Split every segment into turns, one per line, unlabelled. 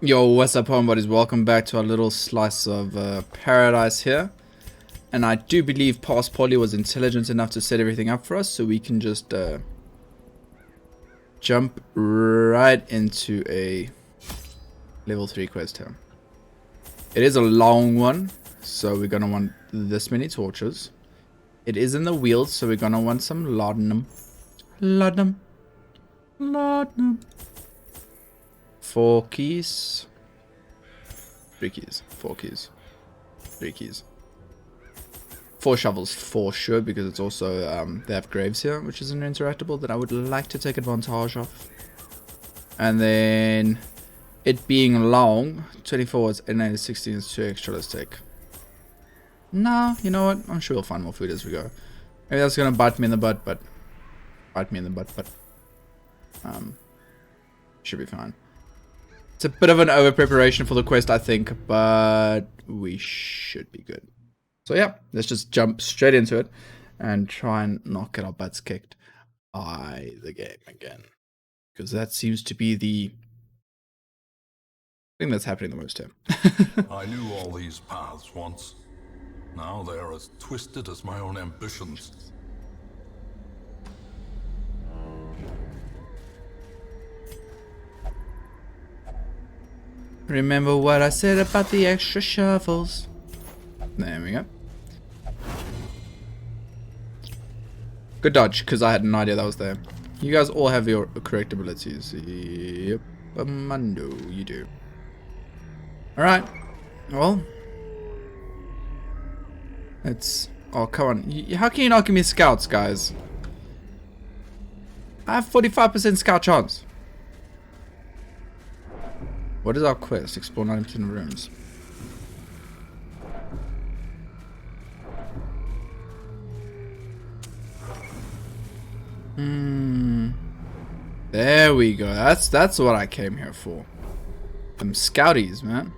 Yo, what's up, homebodies? Welcome back to our little slice of paradise here. And I do believe past Pauly was intelligent enough to set everything up for us, so we can just jump right into a level 3 quest here. It is a long one, so we're gonna want this many torches. It is in the wheels, so we're gonna want some laudanum. Laudanum. Laudanum. 4 keys. 3 keys. 4 keys. 3 keys. 4 shovels for sure, because it's also they have graves here, which is an interactable that I would like to take advantage of. And then it being long, 24 is and 16 is 2 extra. Let's take. No, you know what? I'm sure we'll find more food as we go. Maybe that's gonna bite me in the butt, but should be fine. It's a bit of an over preparation for the quest, I think, but we should be good. So yeah, let's just jump straight into it and try and not get our butts kicked by the game again, because that seems to be the thing that's happening the most here.
I knew all these paths once. Now they are as twisted as my own ambitions.
Remember what I said about the extra shovels? There we go. Good dodge, because I had no idea that was there. You guys all have your correct abilities. Yep, Mundo, you do. Alright, well. Let's... Oh, come on. How can you not give me scouts, guys? I have 45% scout chance. What is our quest? Explore 90% of rooms. There we go. That's what I came here for. Them scouties, man.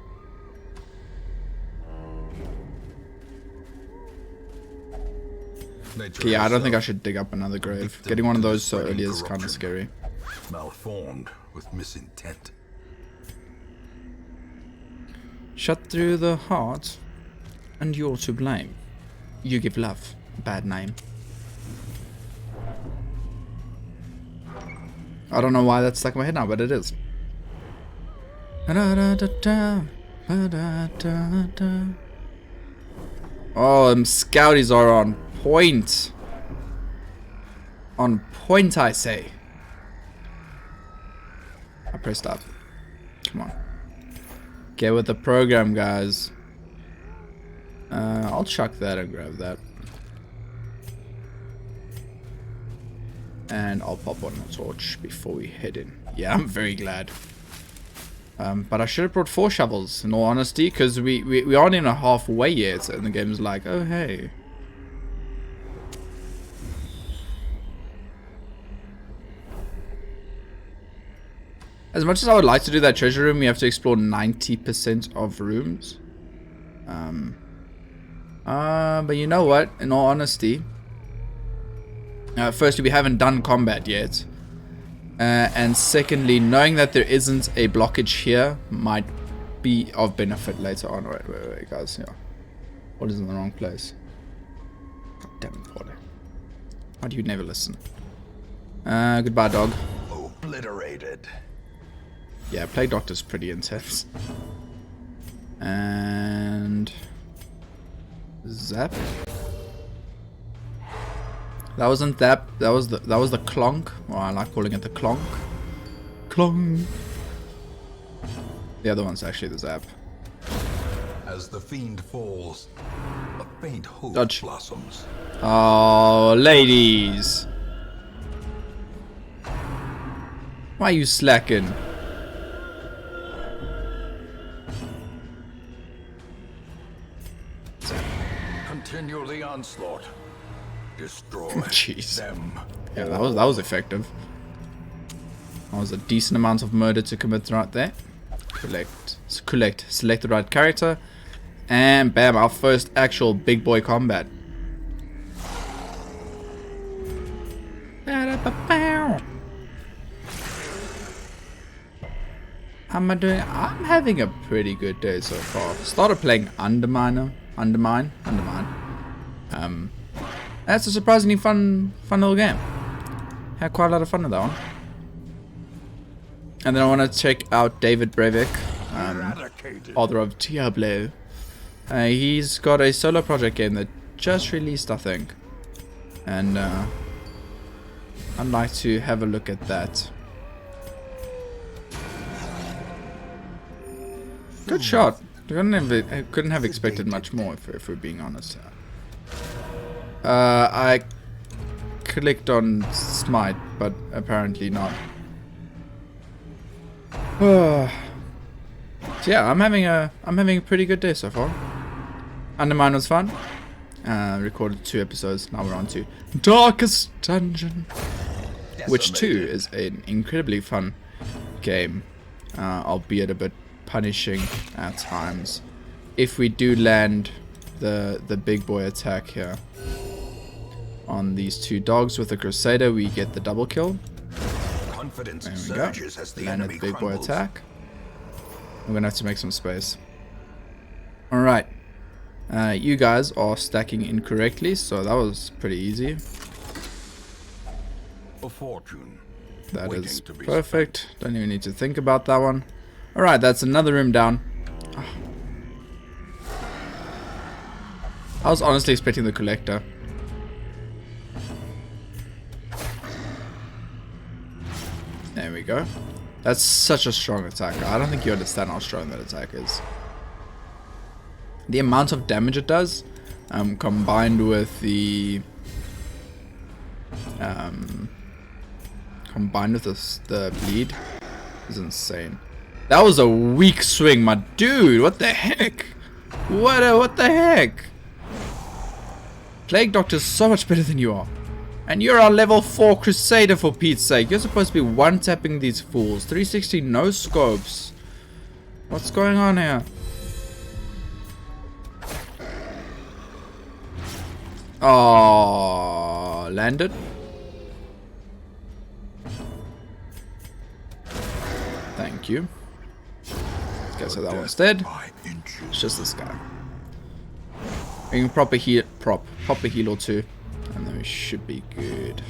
Yeah, I don't think I should dig up another grave. Getting one of those so early is kind of scary.
Malformed with misintent.
Shut through the heart, and you're to blame. You give love a bad name. I don't know why that's stuck in my head now, but it is. Oh, them scouties are on point. On point, I say. I pressed up. Come on. Get with the program, guys. I'll chuck that and grab that. And I'll pop one more torch before we head in. Yeah, I'm very glad. But I should have brought 4 shovels, in all honesty, because we aren't even halfway yet, and the game's like, oh hey. As much as I would like to do that treasure room, we have to explore 90% of rooms. But you know what? In all honesty, firstly, we haven't done combat yet. And secondly, knowing that there isn't a blockage here might be of benefit later on. Wait, guys. Yeah. What is in the wrong place? God damn it, Pauly. Why do you never listen? Goodbye, dog.
Obliterated.
Yeah, Plague Doctor's pretty intense. And... Zap. That wasn't that. That was the clonk. Or I like calling it the clonk. Clonk. The other one's actually the zap.
As the fiend falls, a faint hope
Dodge.
blossoms.
Oh, ladies. Why are you slacking?
Continue the onslaught. Destroy
Jeez.
them.
Yeah, that was effective. That was a decent amount of murder to commit right there. Select the right character, and bam, our first actual big boy combat. how am I doing? I'm having a pretty good day so far. Started playing Undermine. That's a surprisingly fun little game. Had quite a lot of fun with that one. And then I want to check out David Brevik, author of Diablo. He's got a solo project game that just released, I think. And I'd like to have a look at that. Good shot. I couldn't have expected much more, if we're being honest. I clicked on Smite, but apparently not. So yeah, I'm having a pretty good day so far. Undermine was fun. Recorded 2 episodes. Now we're on to Darkest Dungeon, which too is an incredibly fun game, albeit a bit punishing at times. If we do land the big boy attack here on these 2 dogs with the Crusader, we get the double kill. There we go. Landed the big boy attack. We're gonna have to make some space. Alright. You guys are stacking incorrectly, so that was pretty easy.
A fortune.
That is perfect. Don't even need to think about that one. Alright, that's another room down. Oh. I was honestly expecting the collector. There we go. That's such a strong attack. I don't think you understand how strong that attack is. The amount of damage it does, combined with the bleed, is insane. That was a weak swing, my dude. What the heck? What the heck? Plague Doctor's so much better than you are. And you're our level 4 Crusader, for Pete's sake. You're supposed to be one-tapping these fools. 360 no scopes. What's going on here? Oh, landed. Thank you. Okay, so that one's dead. It's just this guy. We can pop a heal or 2, and then we should be good.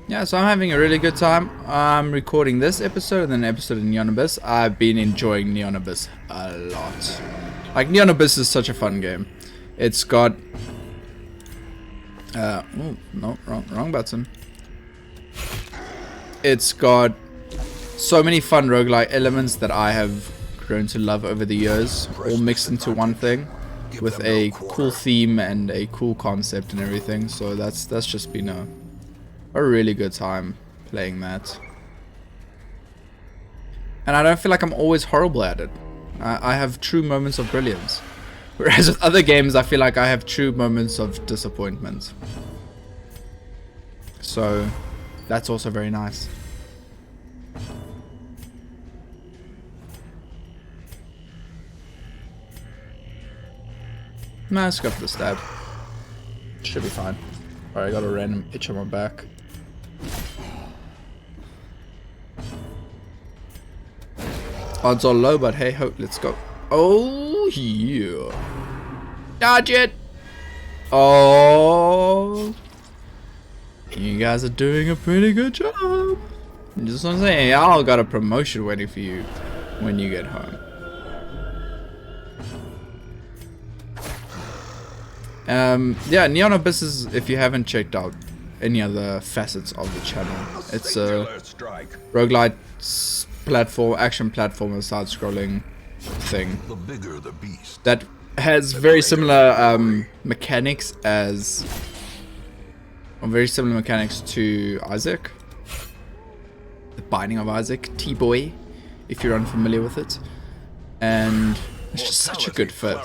Yeah, so I'm having a really good time. I'm recording this episode and then an episode of Neon Abyss. I've been enjoying Neon Abyss a lot. Like, Neon Abyss is such a fun game. It's got... oh, no, wrong button. It's got so many fun roguelike elements that I have grown to love over the years, all mixed into one thing, with a cool theme and a cool concept and everything. So that's just been a really good time playing that. And I don't feel like I'm always horrible at it. I have true moments of brilliance. Whereas with other games, I feel like I have true moments of disappointment. So that's also very nice. Nah, let's go for the stab. Should be fine. Alright, I got a random itch on my back. Odds are low, but hey ho, let's go. Oh yeah. Dodge it! Oh, you guys are doing a pretty good job. Just want to say, y'all got a promotion waiting for you when you get home. Yeah, Neon Abyss is, if you haven't checked out any other facets of the channel, it's a roguelike action platformer, side-scrolling thing that has very similar mechanics to Isaac, the Binding of Isaac, T-Boy, if you're unfamiliar with it, and it's just such a good fit.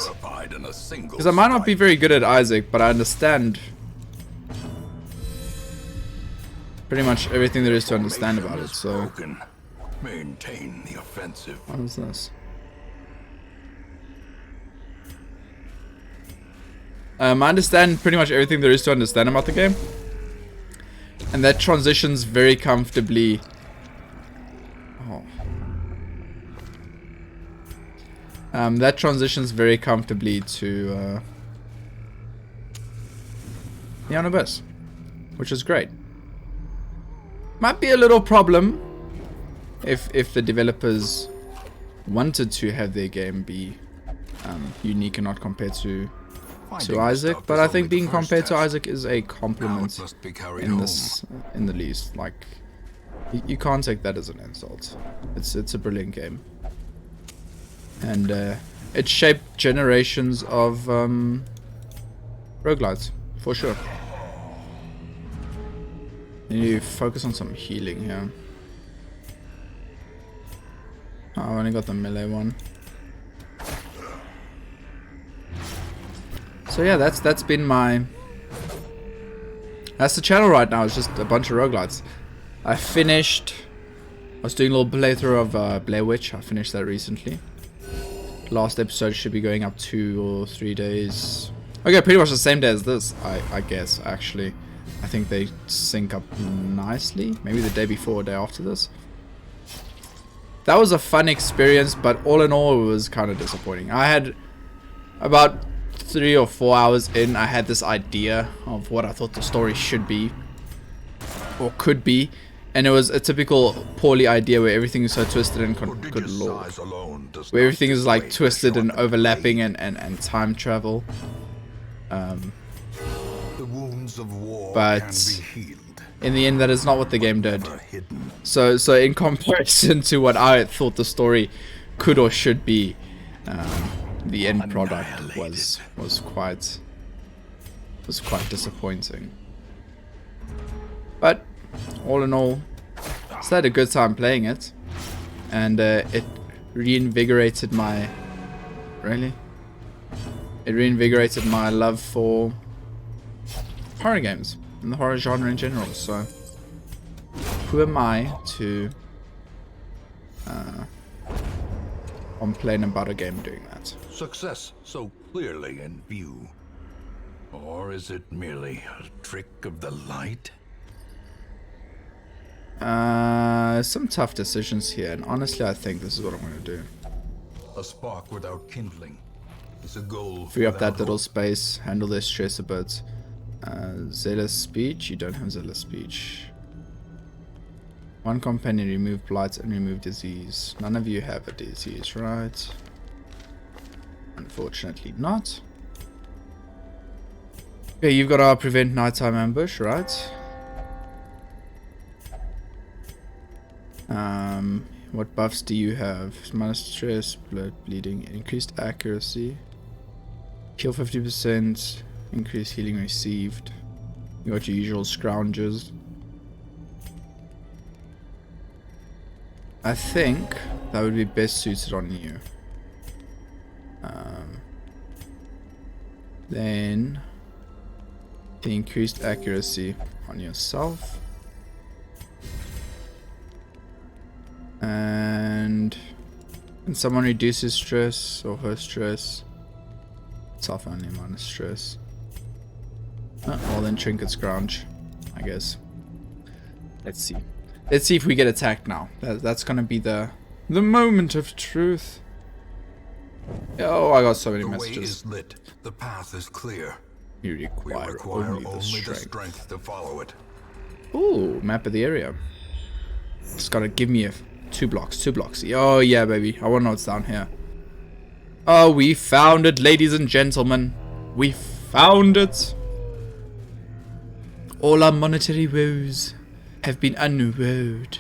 Because I might not be very good at Isaac, but I understand pretty much everything there is to understand about it. So,
maintain the offensive.
What is this? I understand pretty much everything there is to understand about the game. And that transitions very comfortably. Oh. That transitions very comfortably to Neon Abyss, which is great. Might be a little problem if the developers wanted to have their game be unique and not compared to Isaac, but I think being compared to Isaac is a compliment in the least. Like, you can't take that as an insult. It's a brilliant game, and it shaped generations of roguelites for sure. You focus on some healing here. Oh, I only got the melee one. So yeah, that's been my... That's the channel right now, it's just a bunch of roguelites. I was doing a little playthrough of Blair Witch. I finished that recently. Last episode should be going up 2 or 3 days. Okay, pretty much the same day as this, I guess, actually. I think they sync up nicely. Maybe the day before or day after this. That was a fun experience, but all in all, it was kind of disappointing. I had about 3 or 4 hours in, I had this idea of what I thought the story should be, or could be, and it was a typical Pauly idea where everything is so twisted and good lord, where everything is like twisted and overlapping and time travel.
The wounds of war
but
can be healed.
In the end, that is not what the game did. So in comparison to what I thought the story could or should be, the end product was quite disappointing. But all in all, I still had a good time playing it, and it reinvigorated my love for horror games and the horror genre in general. So who am I to complain about a game doing that?
Success so clearly in view. Or is it merely a trick of the light?
Some tough decisions here, and honestly I think this is what I'm going to do.
A spark without kindling is a goal.
Free up that little space, handle their stress a bit. Zealous speech, you don't have zealous speech. One companion, remove blight and remove disease. None of you have a disease, right? Unfortunately not. Okay, you've got our prevent nighttime ambush, right? What buffs do you have? Minus stress, blood bleeding, increased accuracy, kill 50%, increased healing received. You got your usual scroungers. I think that would be best suited on you. Then the increased accuracy on yourself. And when someone reduces stress or her stress, self only minus stress. Well then trinket scrounge, I guess. Let's see. Let's see if we get attacked now. That's gonna be the moment of truth. Oh, I got so many messages.
The way is lit. The path is clear.
You
We
require
require
only the strength.
to follow it.
Ooh, map of the area. It's gotta give me a 2 blocks. Oh yeah, baby. I wanna know what's down here. Oh, we found it, ladies and gentlemen. We found it. All our monetary woes have been unwoed.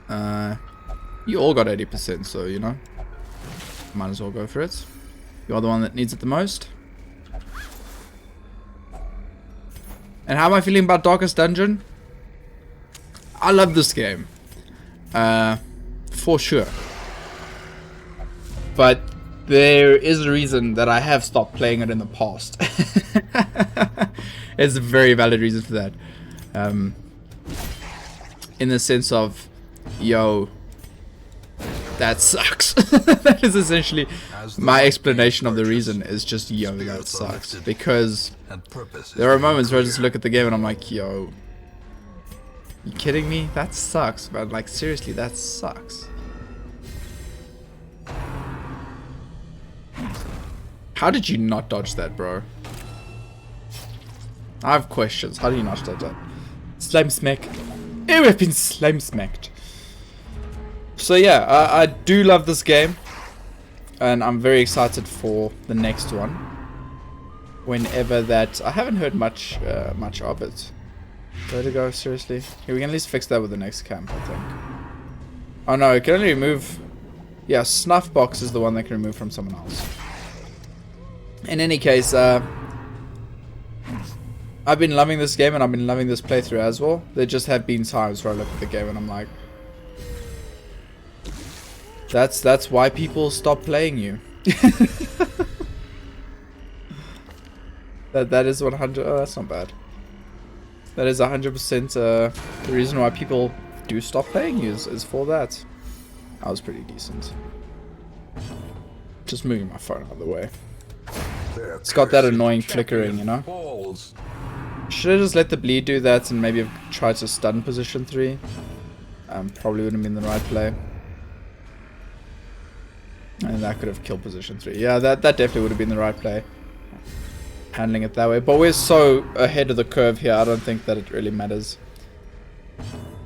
You all got 80%, so you know, might as well go for it. You're the one that needs it the most. And how am I feeling about Darkest Dungeon? I love this game. For sure. But there is a reason that I have stopped playing it in the past. There's a very valid reason for that. In the sense of, yo, that sucks. That is essentially my explanation of the reason, is just, yo, that sucks. Because there are moments where I just look at the game and I'm like, yo, You kidding me? That sucks, man. Like, seriously, that sucks. How did you not dodge that, bro? I have questions. How do you not dodge that? Slime smack. Ew, I've been slime smacked. So yeah, I do love this game. And I'm very excited for the next one. Whenever that... I haven't heard much of it. Where to go? Seriously? Okay, we can at least fix that with the next camp, I think. Oh no, it can only remove... Yeah, Snuff Box is the one that can remove from someone else. In any case, I've been loving this game and I've been loving this playthrough as well. There just have been times where I look at the game and I'm like... That's why people stop playing you. That is 100... Oh, that's not bad. That is 100% the reason why people do stop playing you is for that. That was pretty decent. Just moving my phone out of the way. It's got that annoying flickering, you know? Should I just let the bleed do that and maybe have tried to stun position 3? Probably wouldn't have been the right play. And that could have killed position 3. Yeah, that definitely would have been the right play. Handling it that way. But we're so ahead of the curve here, I don't think that it really matters.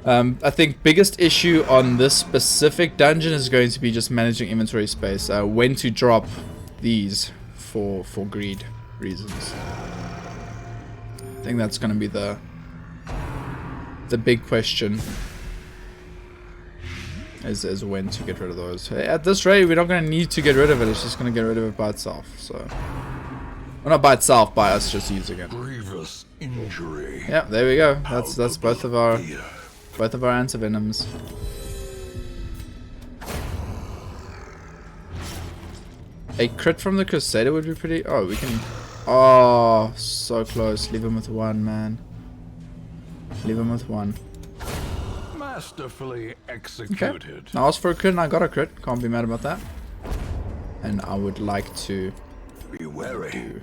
I think biggest issue on this specific dungeon is going to be just managing inventory space. When to drop these for greed reasons. I think that's going to be the big question. Is when to get rid of those. At this rate, we're not going to need to get rid of it. It's just going to get rid of it by itself. So, well, not by itself, by us just using it.
Grievous injury.
Yeah, there we go. That's both of our answer venoms. A crit from the Crusader would be pretty... Oh, we can... Oh, so close. Leave him with 1, man. Leave him with 1.
Masterfully executed.
Okay. I asked for a crit and I got a crit. Can't be mad about that. And I would like to...
Be wary.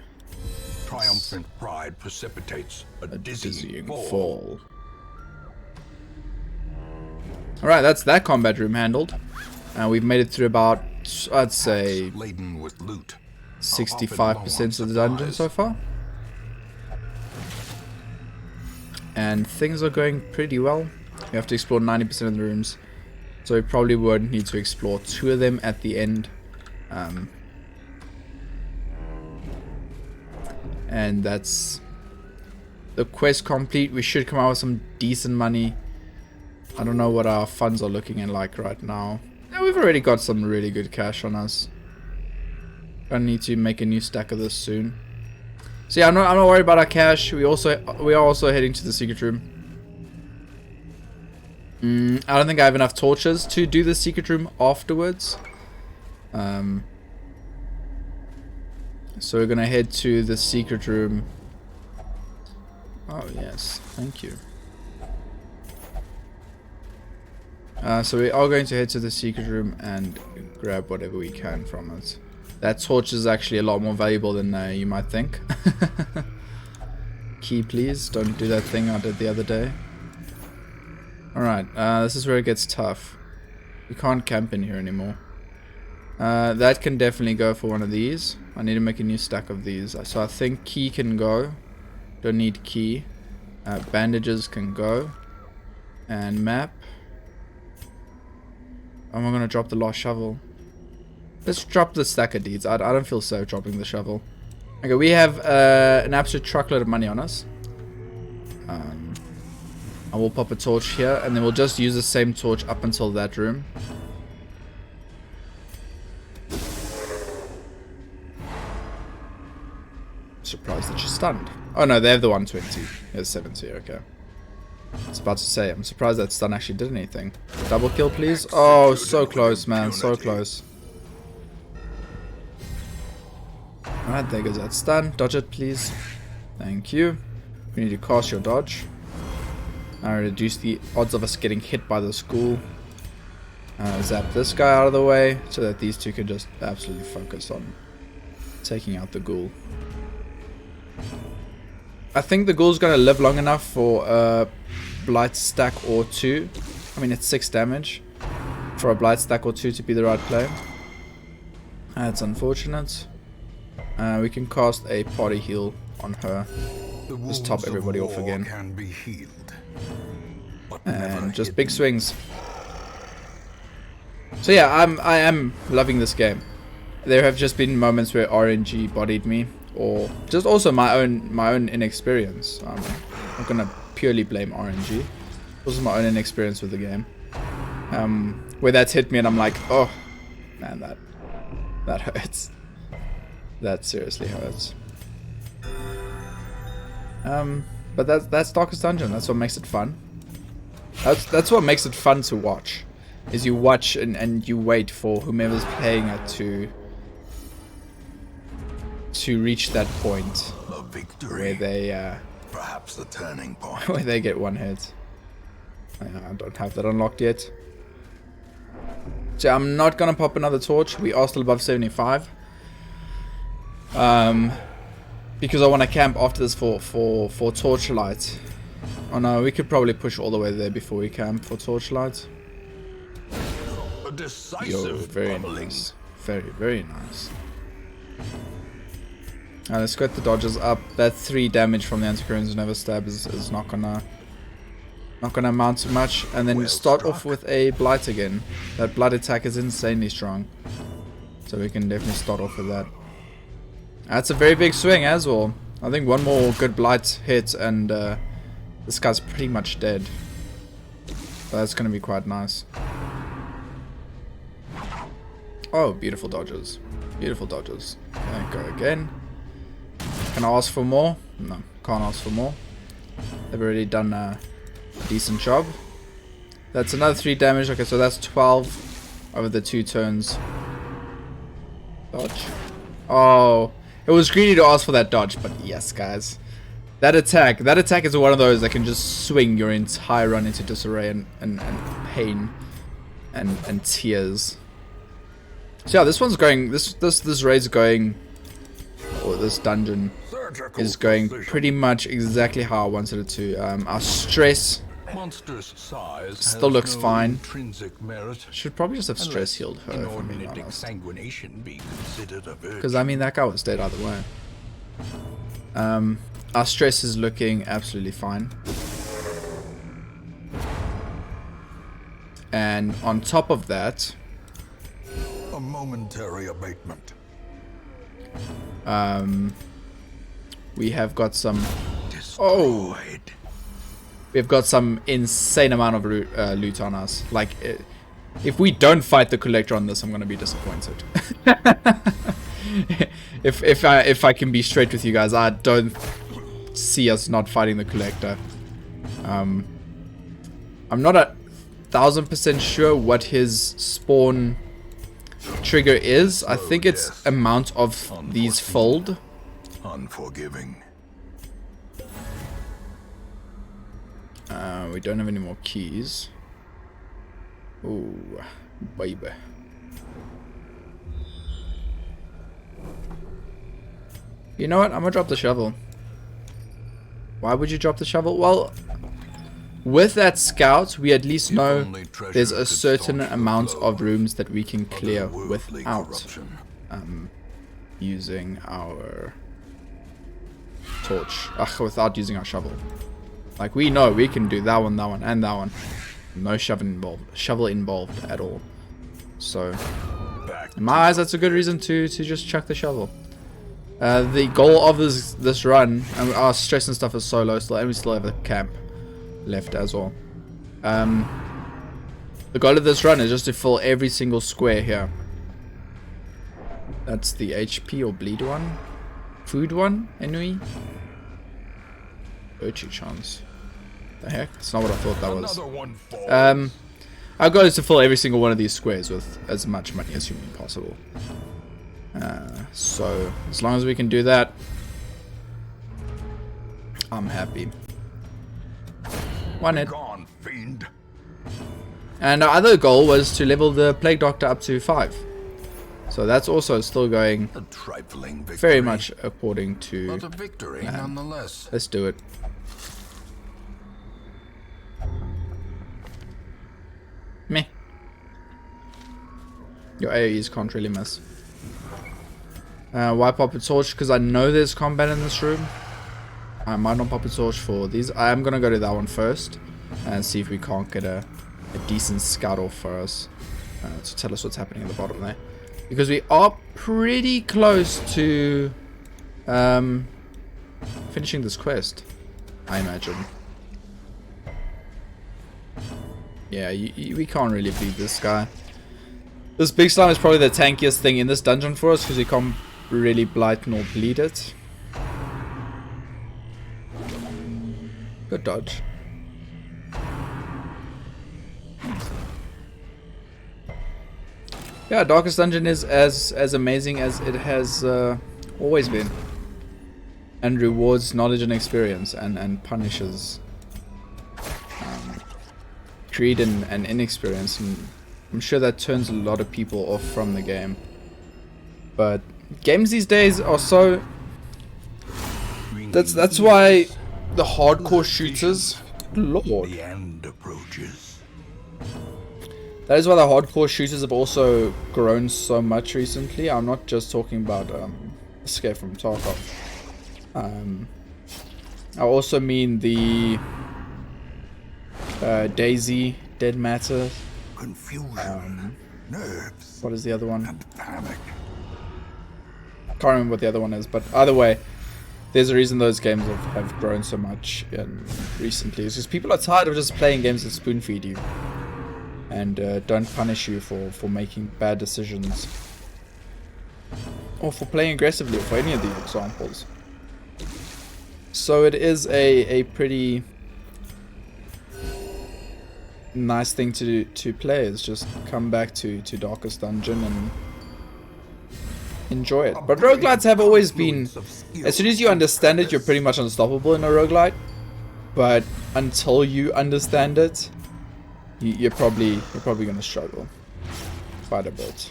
Triumphant pride precipitates a dizzying fall.
fall. Alright, that's that combat room handled. And we've made it through about, I'd say,
laden with loot.
65% of the dungeon so far. And things are going pretty well. We have to explore 90% of the rooms. So we probably won't need to explore 2 of them at the end. And that's the quest complete. We should come out with some decent money. I don't know what our funds are looking at like right now. Yeah, we've already got some really good cash on us. Gonna need to make a new stack of this soon. So yeah, I'm not worried about our cash. We are also heading to the secret room. I don't think I have enough torches to do the secret room afterwards. So we're gonna head to the secret room. Oh yes, thank you. So we are going to head to the secret room and grab whatever we can from it. That torch is actually a lot more valuable than you might think. Key please, don't do that thing I did the other day. Alright, this is where it gets tough. We can't camp in here anymore. That can definitely go for one of these. I need to make a new stack of these. So I think key can go. Don't need key. Bandages can go. And map. Am I going to drop the last shovel? Let's drop the stack of deeds. I don't feel safe dropping the shovel. Okay, we have an absolute truckload of money on us. I will pop a torch here, and then we'll just use the same torch up until that room. Surprised that she's stunned. Oh no, they have the 120. There's 70, okay. I was about to say, I'm surprised that stun actually did anything. Double kill, please. Oh, so close, man. So close. Alright, there goes that stun. Dodge it, please. Thank you. We need to cast your dodge. Reduce the odds of us getting hit by the ghoul. Zap this guy out of the way so that these two can just absolutely focus on taking out the ghoul. I think the ghoul's gonna live long enough for blight stack or 2. I mean, it's 6 damage for a blight stack or 2 to be the right play. That's unfortunate. We can cast a party heal on her. Just top everybody off again.
Can be healed,
And just big swings. So yeah, I am loving this game. There have just been moments where RNG bodied me, or just also my own inexperience. I'm not gonna purely blame RNG. Also my own inexperience with the game. Where that's hit me and I'm like, oh man, that hurts. That seriously hurts. But that's Darkest Dungeon. That's what makes it fun. That's what makes it fun to watch. Is you watch and you wait for whomever's playing it to reach that point
a victory,
where they
perhaps the turning point.
where they get one hit. I don't have that unlocked yet. So I'm not gonna pop another torch. We are still above 75. Because I want to camp after this for torchlight. Oh no, we could probably push all the way there before we camp for torchlight.
A decisive
Yo, very
bubbling.
nice. Very nice. Let's get the dodges up. That 3 damage from the anti-currents never stab is not gonna amount to much. And then
Well
start
struck.
off with a blight again. That blight attack is insanely strong. So we can definitely start off with that. That's a very big swing as well. I think one more good blight hit and this guy's pretty much dead. So that's gonna be quite nice. Oh, beautiful dodges. Beautiful dodges. Okay, go again. Can I ask for more? No, can't ask for more. They've already done a decent job. That's another 3 damage. Okay, so that's 12 over the 2 turns. Dodge. Oh, it was greedy to ask for that dodge, but yes, guys. That attack is one of those that can just swing your entire run into disarray and pain and tears. So yeah, this one's going, this raid's going, or this dungeon
Surgical
is going
precision.
pretty much exactly how I wanted it to. Our stress
Monstrous size
still
has
looks
no
fine.
Intrinsic merit.
Should probably just have stress
unless
healed her, if I'm being
inordinate
honest.
exsanguination be considered a virtue.
Because I mean, that guy was dead either way. Our stress is looking absolutely fine. And on top of that,
A momentary abatement.
we have got some.
Destroyed.
We've got some insane amount of loot on us. Like, if we don't fight the collector on this, I'm gonna be disappointed. if I can be straight with you guys, I don't see us not fighting the collector. I'm not 1000% sure what his spawn trigger is. I think it's amount of these fold.
Unforgiving.
We don't have any more keys. Ooh, baby. You know what? I'm gonna drop the shovel. Why would you drop the shovel? Well, with that scout, we at least know
Only treasure
there's a
could
certain
staunch the
amount
flow
of rooms that we can clear
otherworldly
without
corruption.
using our torch. Without using our shovel. Like, we know we can do that one, and that one. No shovel involved at all. So,
Back
in my eyes, that's a good reason to just chuck the shovel. The goal of this run, and our stress and stuff is so low still, and we still have a camp left as well. The goal of this run is just to fill every single square here. That's the HP or bleed one. Food one, anyway. Virtue chance. The heck? That's not what I thought that was.
Another one falls.
Our goal is to fill every single one of these squares with as much money as humanly possible. So, as long as we can do that, I'm happy. One hit.
Gone, fiend.
And our other goal was to level the Plague Doctor up to 5. So that's also still going
A trifling victory.
very much according to...
But a victory nonetheless.
Let's do it. Meh. Your AoEs can't really miss. Why pop a torch? Because I know there's combat in this room. I might not pop a torch for these. I am going to go to that one first and see if we can't get a decent scout off for us to tell us what's happening at the bottom there. Because we are pretty close to finishing this quest, I imagine. Yeah, we can't really beat this guy. This big slime is probably the tankiest thing in this dungeon for us because we can't really blight nor bleed it. Good dodge. Yeah, Darkest Dungeon is as amazing as it has always been. And rewards knowledge and experience and punishes greed and inexperience. And I'm sure that turns a lot of people off from the game. But games these days are so... That's why the hardcore shooters... Lord.
The end approaches.
That is why the hardcore shooters have also grown so much recently. I'm not just talking about Escape from Tarkov. I also mean the Daisy, Dead Matter.
Confusion, nerves,
what is the other one?
and panic.
Can't remember what the other one is, but either way, there's a reason those games have grown so much recently. It's just people are tired of just playing games that spoon feed you and don't punish you for making bad decisions or for playing aggressively, or for any of these examples. So it is a pretty nice thing to play, is just come back to Darkest Dungeon and enjoy it. But roguelites have always been, as soon as you understand it, you're pretty much unstoppable in a roguelite. But until you understand it, you're probably gonna struggle quite a bit.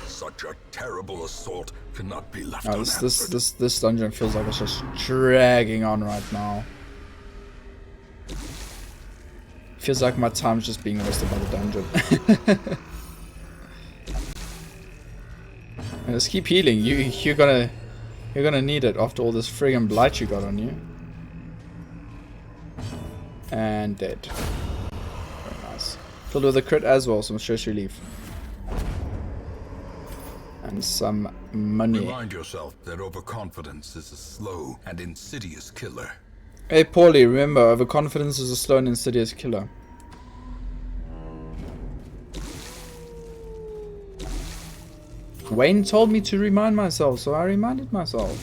Such a terrible assault cannot be left
Oh,
unanswered.
this dungeon feels like it's just dragging on right now. Feels like my time's just being wasted by the dungeon. Just keep healing. You're gonna need it after all this friggin' blight you got on you. And dead. Very nice. Filled with a crit as well, some stress relief. And some money.
Remind yourself that overconfidence is a slow and insidious killer.
Hey Pauly, remember, overconfidence is a slow and insidious killer. Wayne told me to remind myself, so I reminded myself.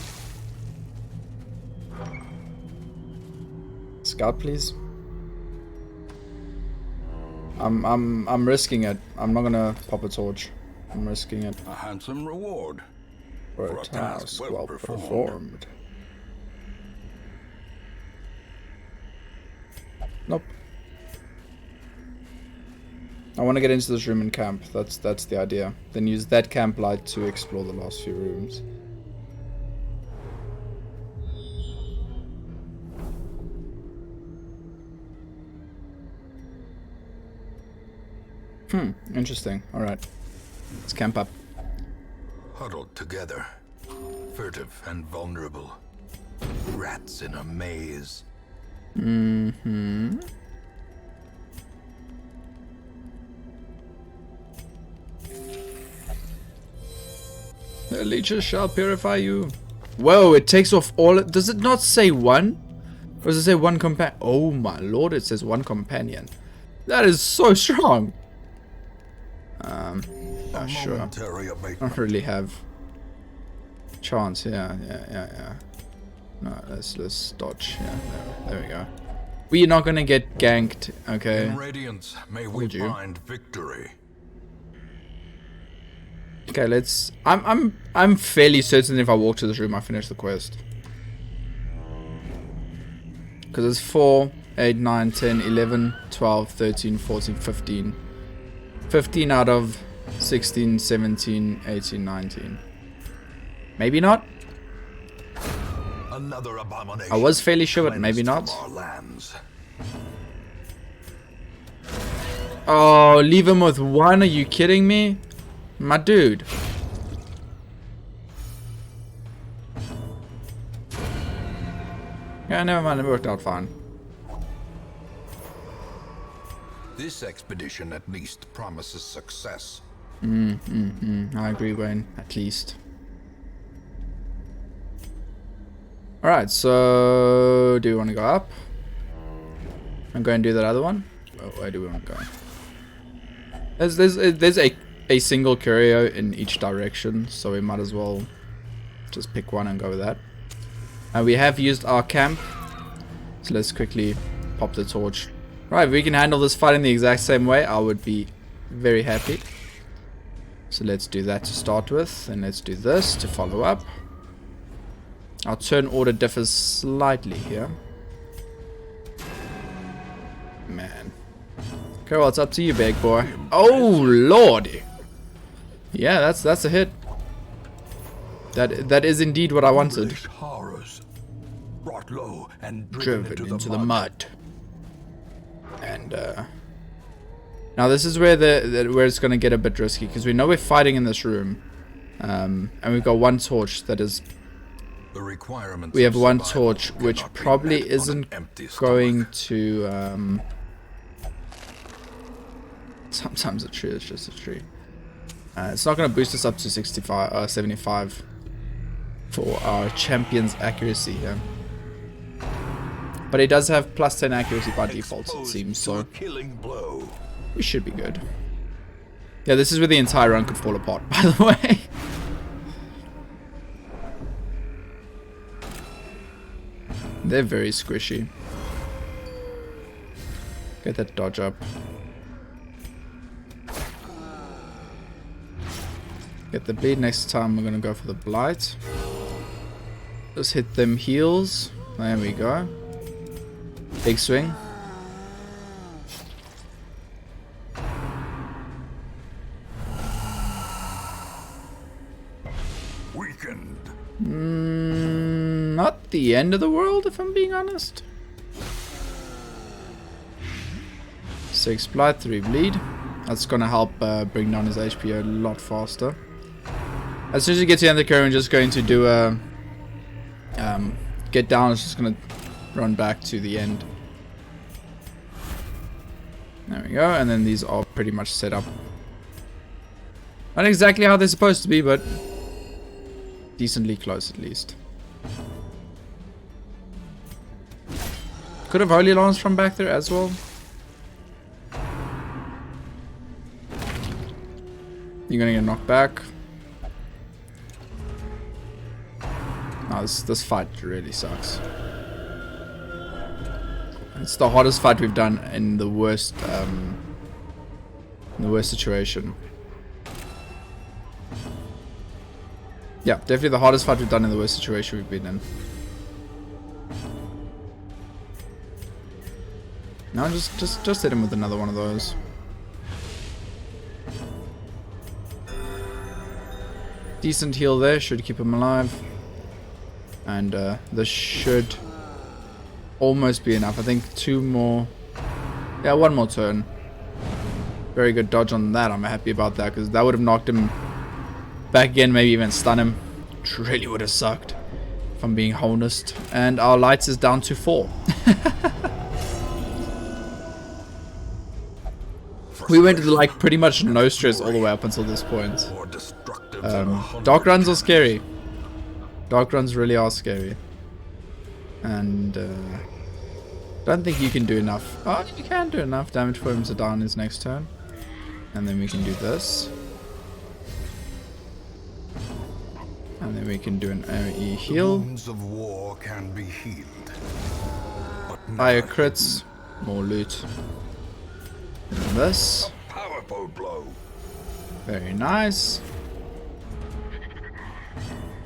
Scout, please. I'm risking it. I'm not gonna pop a torch. I'm risking it
A handsome reward
for a task well performed. Nope. I want to get into this room and camp. That's the idea. Then use that camp light to explore the last few rooms. Interesting. Alright. Let's camp up.
huddled together, furtive and vulnerable. Rats in a maze.
Mm-hmm. The leeches shall purify you. Whoa, it takes off all... Does it not say one? Or does it say one companion? Oh my lord, it says one companion. That is so strong. Sure. I don't really have chance. Yeah. No, let's dodge. Yeah, there we go. We're not gonna get ganked, okay?
In Radiance, may we find victory.
Okay, let's... I'm fairly certain if I walk to this room, I finish the quest. Because it's 4, 8, 9, 10, 11, 12, 13, 14, 15. 15 out of 16, 17, 18, 19. Maybe not.
Another abomination.
I was fairly sure, but maybe not. Oh, leave him with one? Are you kidding me? My dude. Yeah, never mind. It worked out fine.
This expedition at least promises success.
I agree, Wayne. At least. Alright, so... do we want to go up? And go and do that other one? Oh, where do we want to go? There's a single curio in each direction, so we might as well just pick one and go with that. And we have used our camp, so let's quickly pop the torch. Right, if we can handle this fight in the exact same way, I would be very happy. So let's do that to start with, and let's do this to follow up. Our turn order differs slightly here. Man. Okay, well, it's up to you, big boy. Oh, lordy. Yeah, that's a hit. That is indeed what I wanted.
Horrors brought low and
Driven into the mud. And now this is where where it's gonna get a bit risky, because we know we're fighting in this room, and we've got one torch that is.
The requirements
we have one torch which probably isn't going to. Sometimes a tree is just a tree. It's not going to boost us up to 75 for our champion's accuracy here. But he does have plus 10 accuracy by default, it seems, so we should be good. Yeah, this is where the entire run could fall apart, by the way. They're very squishy. Get that dodge up. Get the bleed. Next time we're gonna go for the blight. Just hit them heals. There we go. Big swing.
Weakened.
Not the end of the world, if I'm being honest. 6 blight, 3 bleed. That's gonna help bring down his HP a lot faster. As soon as you get to the end of the curve, we're just going to do a get down. It's just gonna run back to the end. There we go, and then these are pretty much set up. Not exactly how they're supposed to be, but decently close at least. Could have Holy Lance from back there as well. You're gonna get knocked back. Oh, this fight really sucks. It's the hardest fight we've done in the worst situation. Yeah, definitely the hardest fight we've done in the worst situation we've been in. Now just hit him with another one of those. Decent heal there, should keep him alive. And this should almost be enough. I think 2 more. Yeah, 1 more turn. Very good dodge on that. I'm happy about that, because that would have knocked him back again, maybe even stun him. Which really would have sucked, if I'm being honest. And our lights is down to 4. We went to like pretty much no stress all the way up until this point. Dark runs are scary. Dark runs really are scary. And don't think you can do enough. Oh, you can do enough damage for him to down his next turn. And then we can do this. And then we can do an AoE heal.
Wounds of war can be healed.
Higher crits, more loot. And this.
Powerful blow.
Very nice.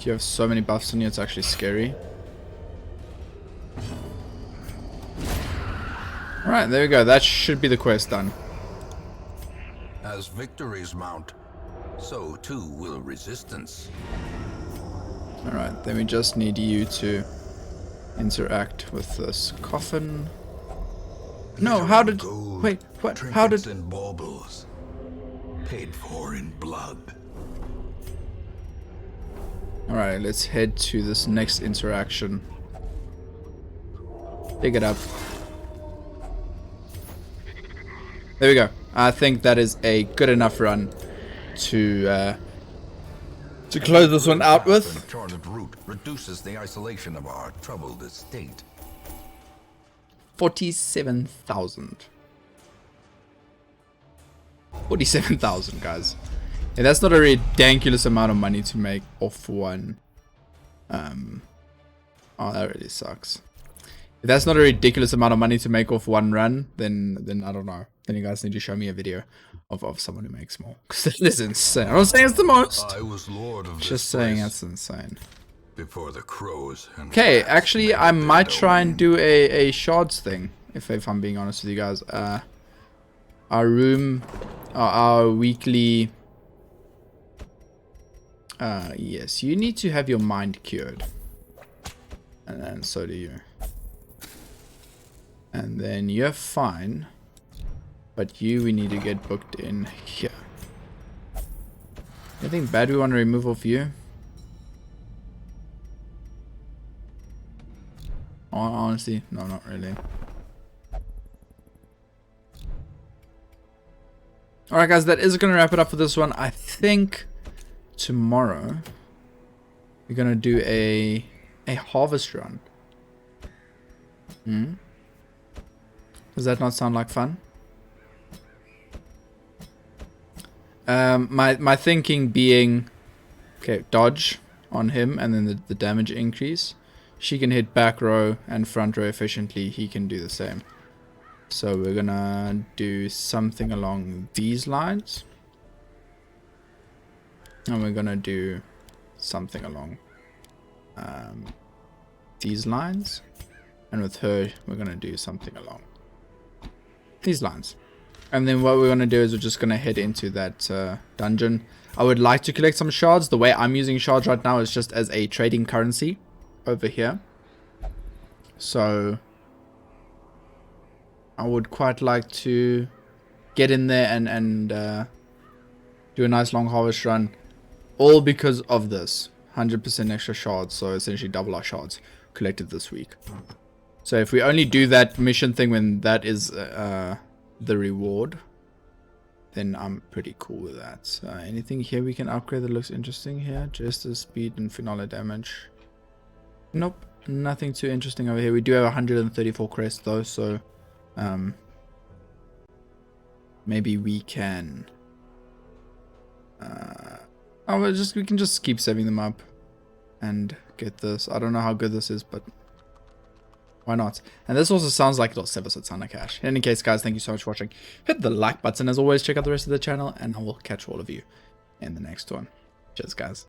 You have so many buffs on you, it's actually scary. Alright, there we go. That should be the quest done.
As victories mount, so too will resistance.
Alright, then we just need you to interact with this coffin. No, how did... Wait, what? How did...
And baubles, paid for in blood.
Alright, let's head to this next interaction. Dig it up. There we go. I think that is a good enough run to close this one out with.
Charted route reduces the isolation of our troubled estate.
47,000. 47,000, guys. Yeah, that's not a ridiculous amount of money to make off one. Oh, that really sucks. If that's not a ridiculous amount of money to make off one run, then I don't know. Then you guys need to show me a video of someone who makes more. Because this is insane. I'm not saying it's the most.
I was lord of
Just saying that's insane.
Before the crows.
Okay, actually, I might try and do a shards thing. If I'm being honest with you guys. Our room, our weekly. Yes, you need to have your mind cured. And then so do you. And then you're fine. But we need to get booked in here. Anything bad we want to remove off you? Honestly, no, not really. Alright guys, that is going to wrap it up for this one. I think tomorrow we're going to do a harvest run. Does that not sound like fun? My thinking being, okay, dodge on him and then the damage increase. She can hit back row and front row efficiently. He can do the same. So we're gonna do something along these lines. And we're gonna do something along these lines. And with her, we're gonna do something along these lines. And then what we're gonna do is we're just gonna head into that dungeon. I would like to collect some shards. The way I'm using shards right now is just as a trading currency over here. So I would quite like to get in there and do a nice long harvest run, all because of this 100% extra shards. So essentially double our shards collected this week. So if we only do that mission thing when that is the reward, then I'm pretty cool with that. Anything here we can upgrade that looks interesting here? Justice, speed, and finale damage. Nope, nothing too interesting over here. We do have 134 crests though, so maybe we can we can just keep saving them up and get this. I don't know how good this is, but why not? And this also sounds like it'll save us a ton of cash. In any case, guys, thank you so much for watching. Hit the like button as always. Check out the rest of the channel, and I will catch all of you in the next one. Cheers, guys.